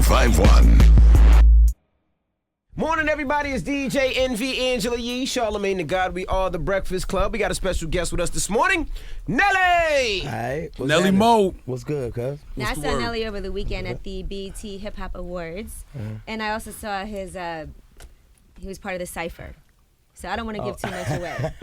1051. Morning, everybody. It's DJ NV Angela Yee, Charlamagne the God. We are the Breakfast Club. We got a special guest with us this morning, Nelly. Hi, Nelly Mo. What's good, cuz? Now, I saw Nelly over the weekend at the BET Hip Hop Awards, and I also saw his. He was part of the cipher, so I don't want to give too much away.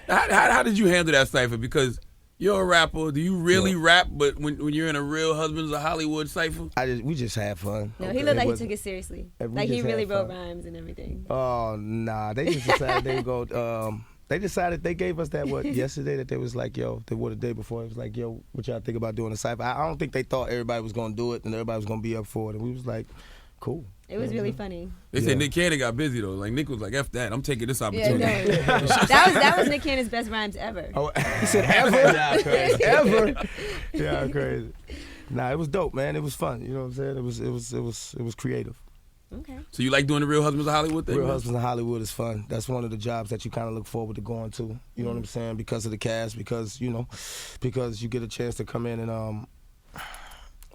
How did you handle that cipher? Because you're a rapper. Do you really rap? But when you're in a Real Husbands of Hollywood cipher, We just had fun. No, he looked like he took it seriously. Like he really wrote rhymes and everything. Oh nah, they just decided they would go. They decided they gave us that yesterday that they was like, yo, the day before it was like, yo, what y'all think about doing a cipher? I don't think they thought everybody was gonna do it and everybody was gonna be up for it, and we was like, cool. It was really funny. they said Nick Cannon got busy though. Like Nick was like, F that, I'm taking this opportunity. Yeah, no. that was Nick Cannon's best rhymes ever. Oh, he said ever? Yeah, crazy. Ever? Yeah, crazy. Nah, it was dope, man. It was fun. You know what I'm saying? It was creative. Okay. So you like doing the Real Husbands of Hollywood thing? Real Husbands in Hollywood is fun. That's one of the jobs that you kind of look forward to going to. You know what I'm saying? Because of the cast, because you get a chance to come in and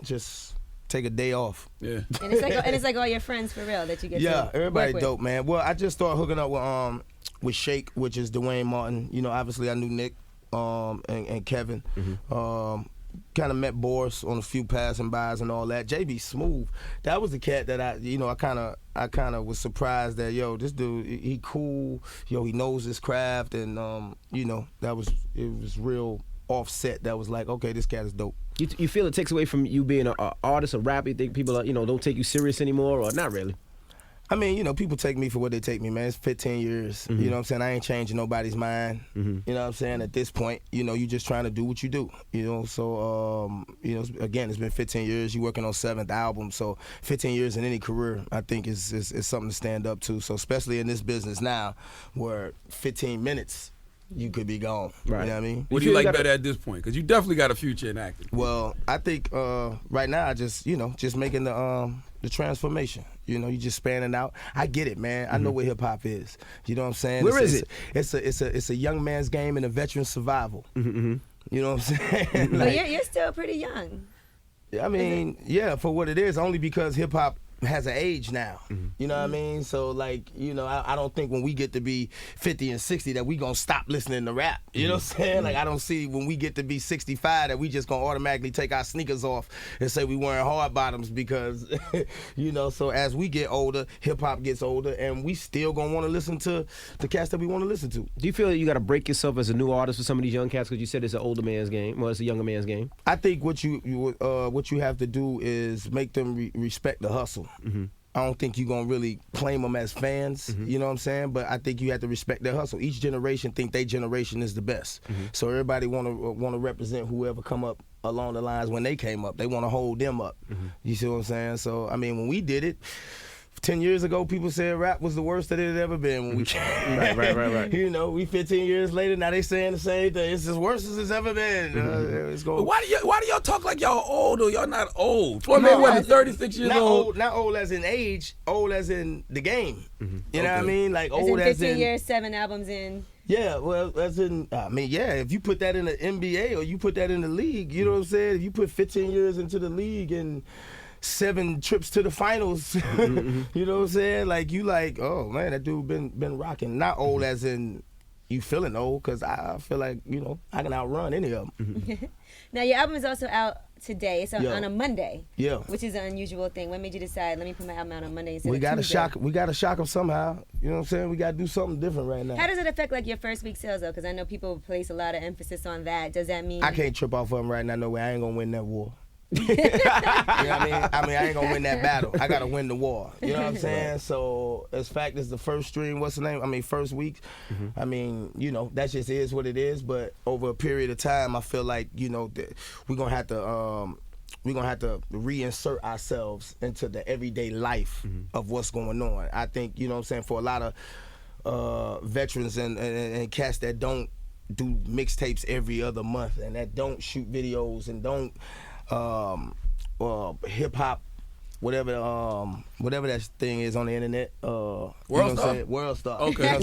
just take a day off. Yeah. And it's like all your friends for real that you get to Yeah, everybody work dope, with. man. Well, I just started hooking up with Shake, which is Dwayne Martin. You know, obviously I knew Nick and Kevin. Kind of met Boris on a few passing bys and all that. JB Smooth, that was the cat that I kind of was surprised that this dude, he cool, he knows his craft, and it was real offset. That was like, okay, this cat is dope. You feel it takes away from you being an artist, a rapper? You think people don't take you serious anymore, or not really? I mean, people take me for what they take me, man. It's 15 years. You know what I'm saying? I ain't changing nobody's mind. You know what I'm saying? At this point, you just trying to do what you do. So, again, it's been 15 years. You working on 7th album. So 15 years in any career, I think is something to stand up to. So especially in this business now where 15 minutes, you could be gone. Right. You know what I mean? What do you like better at this point? Because you definitely got a future in acting. Well, I think right now I just making the transformation. You just spanning out. I get it, man. I know what hip hop is. You know what I'm saying? Where is it? It's a young man's game and a veteran's survival. You know what I'm saying? But you're still pretty young. I mean, yeah, for what it is, only because hip hop has an age now. You know what I mean? So I don't think when we get to be 50 and 60 that we gonna stop listening to rap. You know what I'm saying? Like I don't see when we get to be 65 that we just gonna automatically take our sneakers off and say we wearing hard bottoms because so as we get older, hip hop gets older and we still gonna want to listen to the cats that we want to listen to. Do you feel that you got to break yourself as a new artist for some of these young cats? Because you said it's an older man's game. Well, it's a younger man's game. I think what you have to do is make them respect the hustle. I don't think you're going to really claim them as fans, you know what I'm saying? But I think you have to respect their hustle. Each generation think their generation is the best. So everybody want to represent whoever come up along the lines when they came up. They want to hold them up. You see what I'm saying? So, I mean, when we did it, 10 years ago, people said rap was the worst that it had ever been when we came. Right. We 15 years later, now they saying the same thing. It's as worse as it's ever been. It's going. But why do y'all talk like y'all old or y'all not old? Floyd Mayweather 36 years old. Not old as in age, old as in the game. You know what I mean? Like old as in 15 as in years, 7 albums in. Yeah, well, as in, if you put that in the NBA or you put that in the league, you know what I'm saying? If you put 15 years into the league and 7 trips to the finals, you know what I'm saying? Like, you like, oh, man, that dude been rocking. Not old as in you feeling old, because I feel like, I can outrun any of them. Now, your album is also out today. It's on a Monday, yeah, which is an unusual thing. What made you decide, let me put my album out on Monday instead we of gotta Tuesday? We got to shock them somehow. You know what I'm saying? We got to do something different right now. How does it affect, like, your first week sales, though? Because I know people place a lot of emphasis on that. Does that mean... I can't trip off of them right now. No way. I ain't going to win that war. You know what I mean? I ain't gonna win that battle. I gotta win the war. You know what I'm saying? So, as fact is the first stream, first week. I mean, that just is what it is. But over a period of time, I feel like, we're gonna have to reinsert ourselves into the everyday life of what's going on. I think, you know what I'm saying, for a lot of veterans and cats that don't do mixtapes every other month and that don't shoot videos and don't hip hop, whatever that thing is on the internet. World Star. Okay.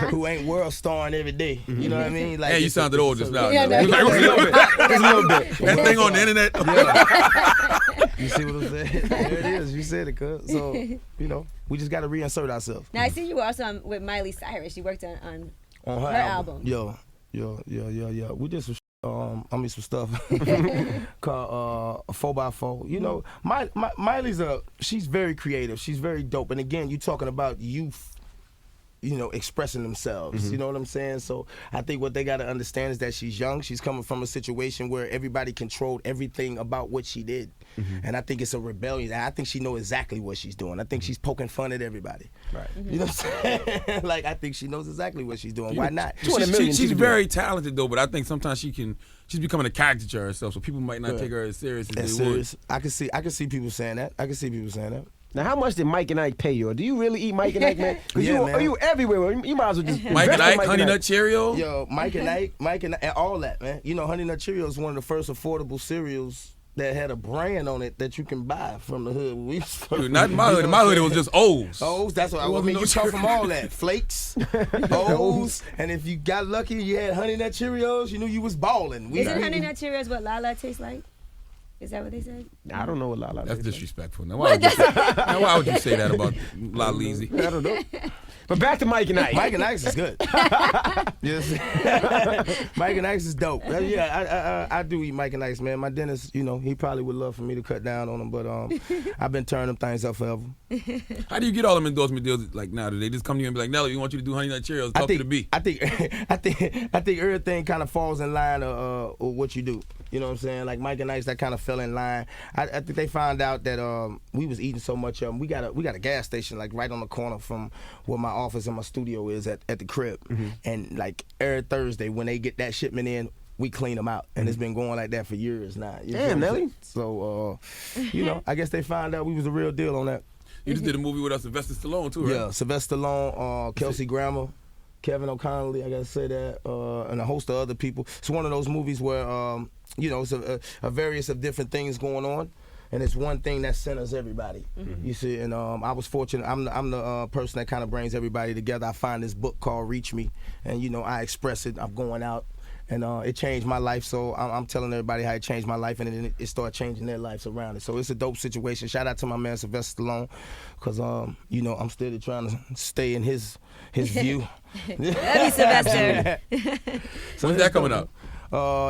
Who ain't world starring every day? You know what I mean? Like, yeah, you sounded old just now. Yeah, Just a little bit. That thing on the internet. You see what I'm saying? There it is. You said it, cuz. So, we just got to reinsert ourselves. Now I see you were also with Miley Cyrus. You worked on her album. Yo. We did some some stuff called 4x4. Miley's she's very creative. She's very dope. And again, you talking about youth, expressing themselves. You know what I'm saying? So I think what they got to understand is that she's young. She's coming from a situation where everybody controlled everything about what she did. And I think it's a rebellion. I think she knows exactly what she's doing. I think she's poking fun at everybody. Right. You know what I'm saying? Like, I think she knows exactly what she's doing. Why not? She's very talented, though, but I think sometimes she's becoming a caricature herself, so people might not take her as serious as they would. I can see people saying that. Now, how much did Mike and Ike pay you? Or do you really eat Mike and Ike, man? Because man. you everywhere. You might as well just Mike and Ike, Honey Nut Cheerio. Yo, Mike and Ike, and all that, man. Honey Nut Cheerio is one of the first affordable cereals that had a brand on it that you can buy from the hood. Dude, not in my hood. In my hood, it was just O's. O's, that's what I mean. You talk from all that. Flakes, O's, and if you got lucky, you had Honey Nut Cheerios, you knew you was balling. Isn't Honey Nut Cheerios what Lala tastes like? Is that what they said? I don't know what Lala That's is. disrespectful. Now, why would you say that about La Leezy? I don't know. But back to Mike and Ike. Mike and Ike's is good. Yes. Mike and Ike's is dope. I do eat Mike and Ike's, man. My dentist, he probably would love for me to cut down on them, but I've been turning them things up forever. How do you get all them endorsement deals like now? Do they just come to you and be like, Nelly, we want you to do Honey Nut Cheerios, talk to the B? I think everything kind of falls in line of what you do. You know what I'm saying? Like Mike and Ike's, that kind of fell in line. I think they found out that we was eating so much. We got a gas station like right on the corner from where my office and my studio is at the crib. And like every Thursday when they get that shipment in, we clean them out. And it's been going like that for years now. Damn, Nelly. So, I guess they found out we was the real deal on that. You just did a movie with Sylvester Stallone too, right? Yeah, Sylvester Stallone, Kelsey Grammer, Kevin O'Connelly, I gotta say that, and a host of other people. It's one of those movies where, it's a various of different things going on, and it's one thing that centers everybody. You see, and I was fortunate. I'm the person that kind of brings everybody together. I find this book called Reach Me, and I express it. I'm going out. And it changed my life, so I'm telling everybody how it changed my life, and then it started changing their lives around it. So it's a dope situation. Shout out to my man Sylvester Stallone, because I'm still trying to stay in his view. Love you, Sylvester. So when's that coming out?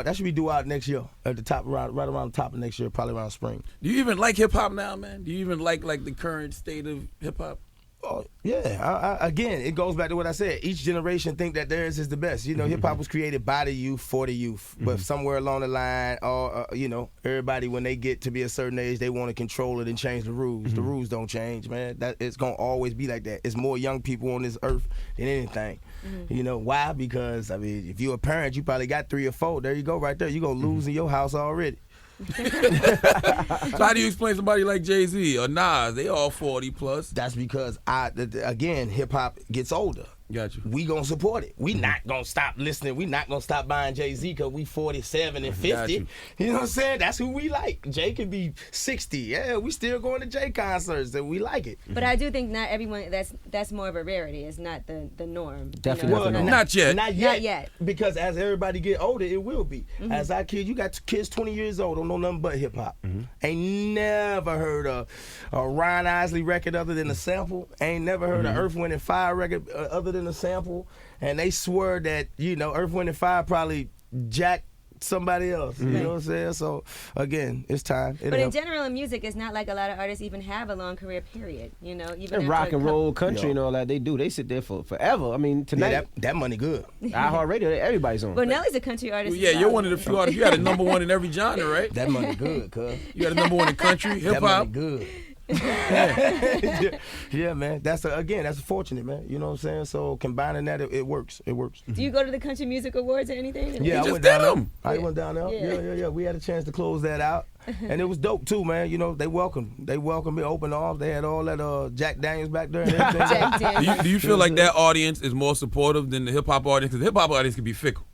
That should be due out next year, at the top, right around the top of next year, probably around spring. Do you even like hip hop now, man? Do you even like the current state of hip hop? Oh, yeah. Again, it goes back to what I said. Each generation think that theirs is the best. Hip hop was created by the youth for the youth, but somewhere along the line, everybody when they get to be a certain age, they want to control it and change the rules. The rules don't change, man. That it's gonna always be like that. It's more young people on this earth than anything. Why? Because if you're a parent, you probably got 3 or 4. There you go, right there. You gonna lose in your house already. So how do you explain somebody like Jay-Z or Nas? They all 40 plus. That's because hip hop gets older. Got you. We gonna support it. We not gonna stop listening. We not gonna stop buying Jay-Z because we 47 and 50. You know what I'm saying? That's who we like. Jay can be 60. Yeah, we still going to Jay concerts and we like it. But I do think not everyone. That's more of a rarity. It's not the norm. Definitely not yet. Not yet. Because as everybody get older, it will be. As our kids, you got kids 20 years old don't know nothing but hip hop. Ain't never heard a Ron Isley record other than a sample. Ain't never heard an Earth, Wind and Fire record other than a sample, and they swear that Earth, Wind and Fire probably jacked somebody else. You know what I'm saying? So again, it's time. But in general, in music, it's not like a lot of artists even have a long career period. Even and rock and roll, country, and all that they do. They sit there for forever. I mean, tonight that money good. iHeartRadio, everybody's on. But Nelly's a country artist. Well, yeah, you're one of the few artists. You got a number 1 in every genre, right? That money good, cuz. You got a number 1 in country, hip hop. That money good. Yeah, man. That's fortunate, man. You know what I'm saying? So combining that, it works. It works. Do you go to the Country Music Awards or anything? Yeah, I went down there. I went down there. Yeah. We had a chance to close that out, and it was dope too, man. They welcomed me open arms. They had all that Jack Daniels back there and everything. Jack Daniels. Do you feel like that audience is more supportive than the hip hop audience? Because the hip hop audience can be fickle.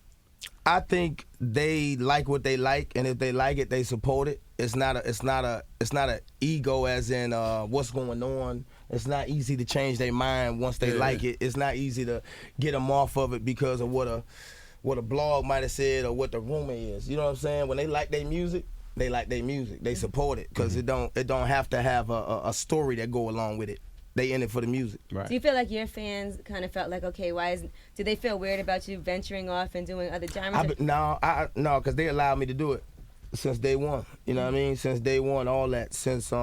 I think they like what they like, and if they like it, they support it. It's not a ego as in what's going on. It's not easy to change their mind once they like it. It's not easy to get them off of it because of what a blog might have said or what the rumor is. You know what I'm saying? When they like their music, They like their music. They support it because it don't have to have a story that go along with it. They in it for the music. Right. Do you feel like your fans kind of felt like, okay, do they feel weird about you venturing off and doing other genres? No, because they allowed me to do it since day one. You know what I mean? Since day one, all that. Since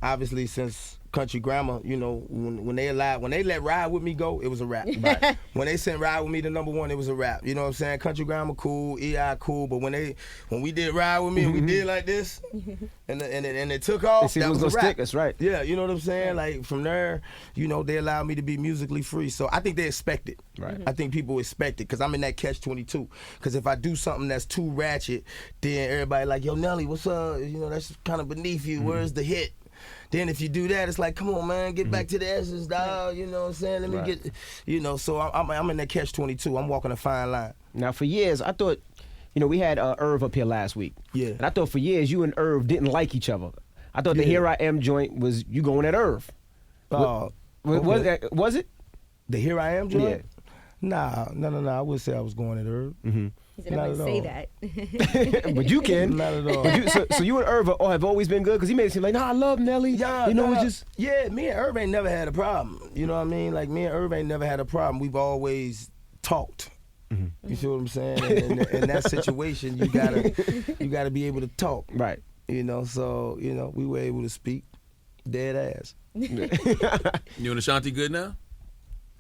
obviously since Country Grammar, you know, when they let Ride With Me go, it was a rap. Right. When they sent Ride With Me to #1, it was a rap. You know what I'm saying? Country Grammar cool, EI cool, but when we did Ride With Me and we did like this, and it took off, that was a rap. Stick, that's right. Yeah, you know what I'm saying? Like from there, you know, they allowed me to be musically free. So I think they expect it. Right. I think people expect it because I'm in that catch-22. Because if I do something that's too ratchet, then everybody like, yo, Nelly, what's up? You know, that's kind of beneath you. Where's the hit? Then if you do that, it's like, come on, man, get back to the essence, dog. You know what I'm saying? Let me get, you know. So I'm in that catch-22. I'm walking a fine line. Now, for years, I thought, you know, we had Irv up here last week. Yeah. And I thought for years you and Irv didn't like each other. I thought the Here I Am joint was you going at Irv. Was it? The Here I Am joint? Yeah. Nah. I wouldn't say I was going at Irv. He said, I wouldn't say that. But you can. Not at all. So you and Irv have always been good? Because he made it seem like, I love Nelly. Yeah, you know, it's just... Yeah, me and Irv ain't never had a problem. You know what I mean? Like, me and Irv ain't never had a problem. We've always talked. You feel what I'm saying? And in that situation, you gotta be able to talk. Right. You know, so, you know, we were able to speak dead ass. You and Ashanti good now?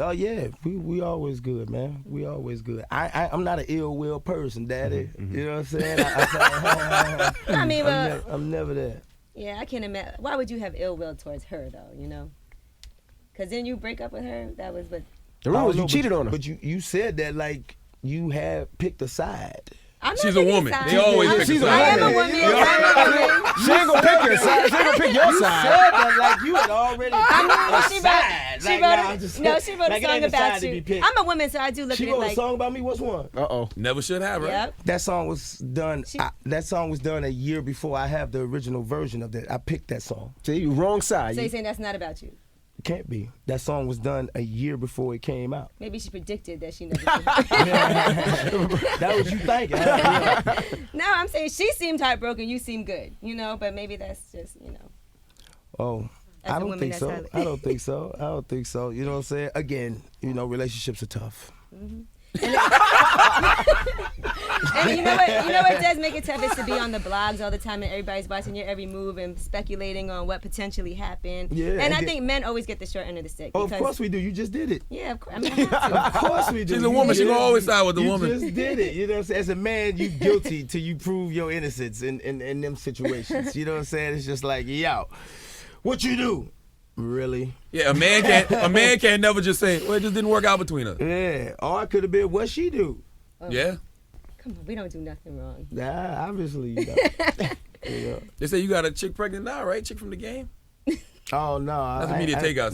Oh yeah, we always good, man. We always good. I'm not an ill will person, Daddy. You know what I'm saying? I mean, I'm never there. Yeah, I can't imagine. Why would you have ill will towards her, though? You know, because then you break up with her. That was what. The rule was you cheated on her. But you said that like you have picked a side. I'm not She's a woman. side. They always pick a side. I am a woman. She ain't gonna pick your side. She ain't gonna pick your You side. said that like you had already picked she a side. she wrote a song about you. I'm a woman, so I do look She at it wrote like. a song about me. What's one? Uh-oh. Never should have, right? Yep. That song was done. That song was done a year before I have the original version of that. I picked that song. See, you wrong side. So you're saying that's not about you? It can't be. That song was done a year before it came out. Maybe she predicted that she never. That was you thinking. No, I'm saying she seemed heartbroken. You seem good. You know, but maybe that's just Oh. As a I don't woman, think that's so. how- I don't think so. I don't think so. You know what I'm saying? Again, you know, relationships are tough. And you know what does make it tough is to be on the blogs all the time and everybody's watching your every move and speculating on what potentially happened. Yeah, and I think men always get the short end of the stick. Oh, of because- course we do. You just did it. Yeah, of course. I mean, I have to. Of course we do. She's a woman. She gonna always side with the you woman. You just did it. You know what I'm saying? As a man, you guilty till you prove your innocence in them situations. You know what I'm saying? It's just like, yo, what you do? Really? Yeah, a man can't never just say, well, it just didn't work out between us. Yeah. Or it could have been what she do. Yeah. Come on, we don't do nothing wrong. Nah, obviously you know. You know. They say you got a chick pregnant now, right? Chick from the game? Oh no. That's immediate takeout.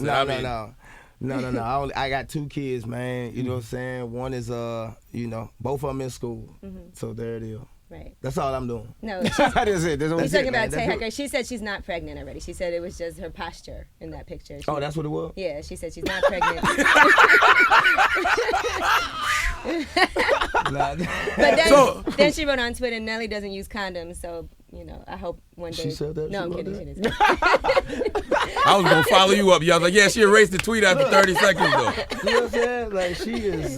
No. I got 2 kids, man. You know what I'm saying? One is you know, both of them in school. So there it is. Right. That's all I'm doing. No, That is it. There's only he's talking man. about Tay That's Hacker. She said she's not pregnant already. She said it was just her posture in that picture. Oh, that's what it was? Yeah, she said she's not pregnant. Nah. But then she wrote on Twitter, Nelly doesn't use condoms, so, you know, I hope one day. She said that? No, She I'm wrote kidding. that? She didn't. I was going to follow you up. Yeah, I was like, yeah, she erased the tweet after 30 seconds, though. You know what I'm saying? Like, she is,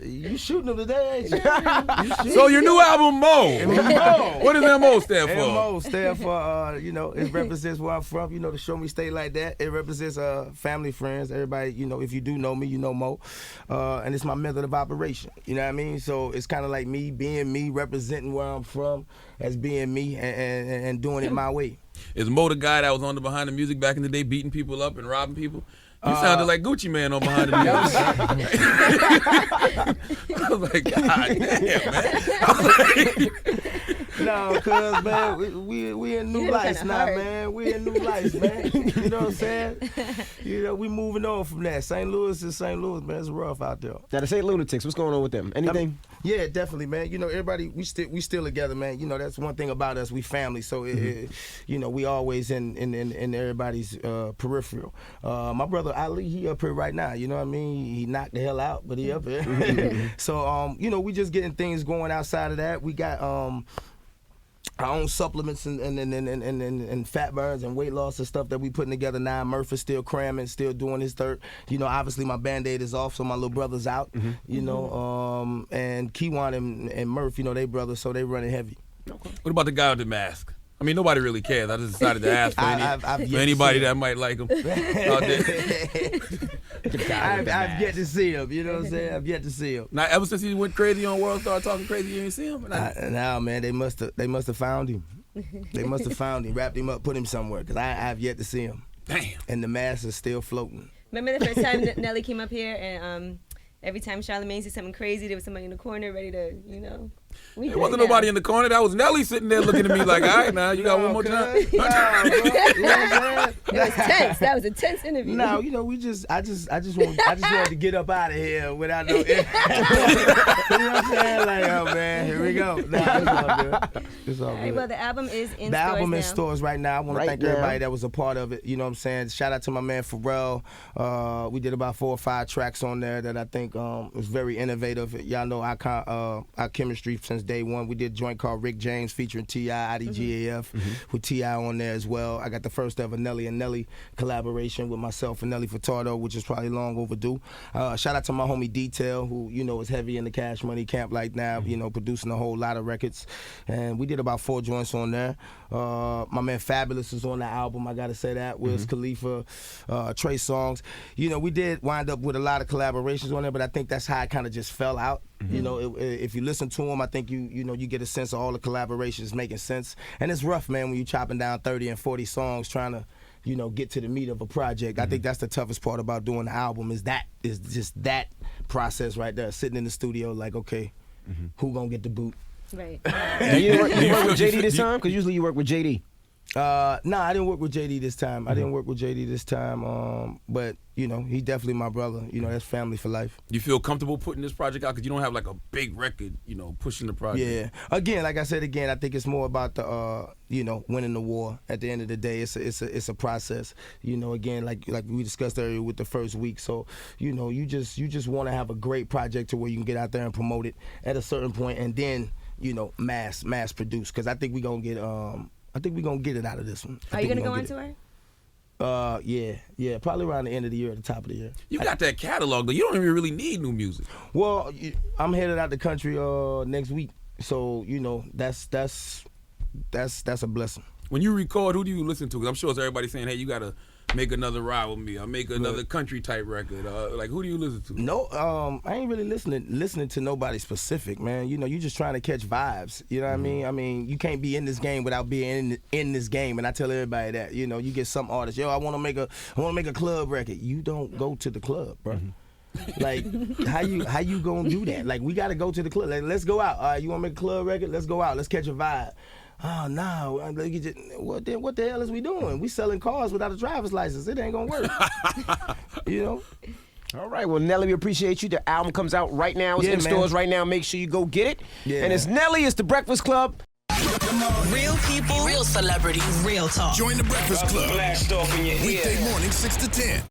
you shooting them today, ain't you? So your new album, Mo. Mo. What does MO stand for? MO stand for, you know, it represents where I'm from. You know, to show me stay like that. It represents family, friends, everybody. You know, if you do know me, you know Mo. And it's my method of operation. You know what I mean? So it's kind of like me being me, representing where I'm from as being me and doing it my way. Is Mo the guy that was on the Behind the Music back in the day, beating people up and robbing people? You sounded like Gucci Man on Behind the Music. I was like, God damn, man. No, cuz, man, we in new lights now, man. We in new lights, man. You know what I'm saying? You know, we moving on from that. St. Louis is St. Louis, man. It's rough out there. Now, the St. Lunatics, what's going on with them? Anything? Yeah, definitely, man. You know, everybody, we still together, man. You know, that's one thing about us. We family, so you know, we always in everybody's peripheral. My brother Ali, he up here right now. You know what I mean? He knocked the hell out, but he up here. So, you know, we just getting things going outside of that. We got our own supplements and fat burns and weight loss and stuff that we putting together now. Murph is still cramming, still doing his third. You know, obviously my Band-Aid is off, so my little brother's out. You know, and Keywan and Murph, you know, they brothers, so they running heavy. Okay. What about the guy with the mask? I mean, nobody really cares. I just decided to ask for anybody that might like him out there. I've yet to see him. You know what I'm saying? I've yet to see him. Now, ever since he went crazy on World Star talking crazy, you ain't see him? No, man, they must have found him. They must have found him, wrapped him up, put him somewhere, because I've yet to see him. Damn. And the mask is still floating. Remember the first time Nelly came up here, and every time Charlamagne said something crazy, there was somebody in the corner ready to, you know. There wasn't nobody in the corner. That was Nelly sitting there looking at me like, all right, now you got one more time. It was tense. That was a tense interview. No, you know, I just wanted to get up out of here without no. You know what I'm saying? Like, oh man, here we go. No, it's all good. It's all good. All right, well, the album is in stores The album now. in stores right now. I want to thank everybody that was a part of it. You know what I'm saying? Shout out to my man Pharrell. We did about 4 or 5 tracks on there that I think was very innovative. Y'all know our chemistry since day one. We did a joint called Rick James featuring T.I., IDGAF, with T.I. on there as well. I got the first ever Nelly and Nelly collaboration with myself and Nelly Furtado, which is probably long overdue. Shout out to my homie Detail, who, you know, is heavy in the Cash Money camp like now, you know, producing a whole lot of records. And we did about 4 joints on there. My man Fabulous is on the album, I gotta say that. Wiz Khalifa, Trey Songz. You know, we did wind up with a lot of collaborations on there, but I think that's how it kind of just fell out. You know, if you listen to them, I think you know you get a sense of all the collaborations making sense. And it's rough, man, when you're chopping down 30 and 40 songs trying to, you know, get to the meat of a project. I think that's the toughest part about doing the album is just that process right there, sitting in the studio like, okay, who gonna get the boot? Right. You work with JD this time? Because usually you work with JD. No, I didn't work with JD this time. But you know, he definitely my brother. You know, that's family for life. You feel comfortable putting this project out because you don't have like a big record, you know, pushing the project. Yeah. Again, like I said, I think it's more about the, you know, winning the war. At the end of the day, it's a process. You know, again, like we discussed earlier with the first week. So, you know, you just want to have a great project to where you can get out there and promote it at a certain point, and then, you know, mass produce. Because I think we're gonna get it out of this one. Are you gonna go on tour? Yeah, probably around the end of the year, at the top of the year. You got that catalog though. You don't even really need new music. Well, I'm headed out the country next week, so you know that's a blessing. When you record, who do you listen to? Because I'm sure it's everybody saying, "Hey, you gotta make another ride with me. I'll make another country type record." Like, who do you listen to? No, I ain't really listening to nobody specific, man. You know, you just trying to catch vibes. You know what I mean? I mean, you can't be in this game without being in this game. And I tell everybody that. You know, you get some artists, yo, I want to make a club record. You don't go to the club, bro. Like, how you gonna do that? Like, we gotta go to the club. Like, let's go out. All right, you wanna make a club record? Let's go out. Let's catch a vibe. Oh no! What the hell is we doing? We selling cars without a driver's license. It ain't gonna work. You know. All right, well, Nelly, we appreciate you. The album comes out right now. It's in stores right now. Make sure you go get it. Yeah. And it's Nelly. It's the Breakfast Club. Real people, real celebrities, real talk. Join the Breakfast Club. Blast off in your ear. Weekday morning, 6 to 10.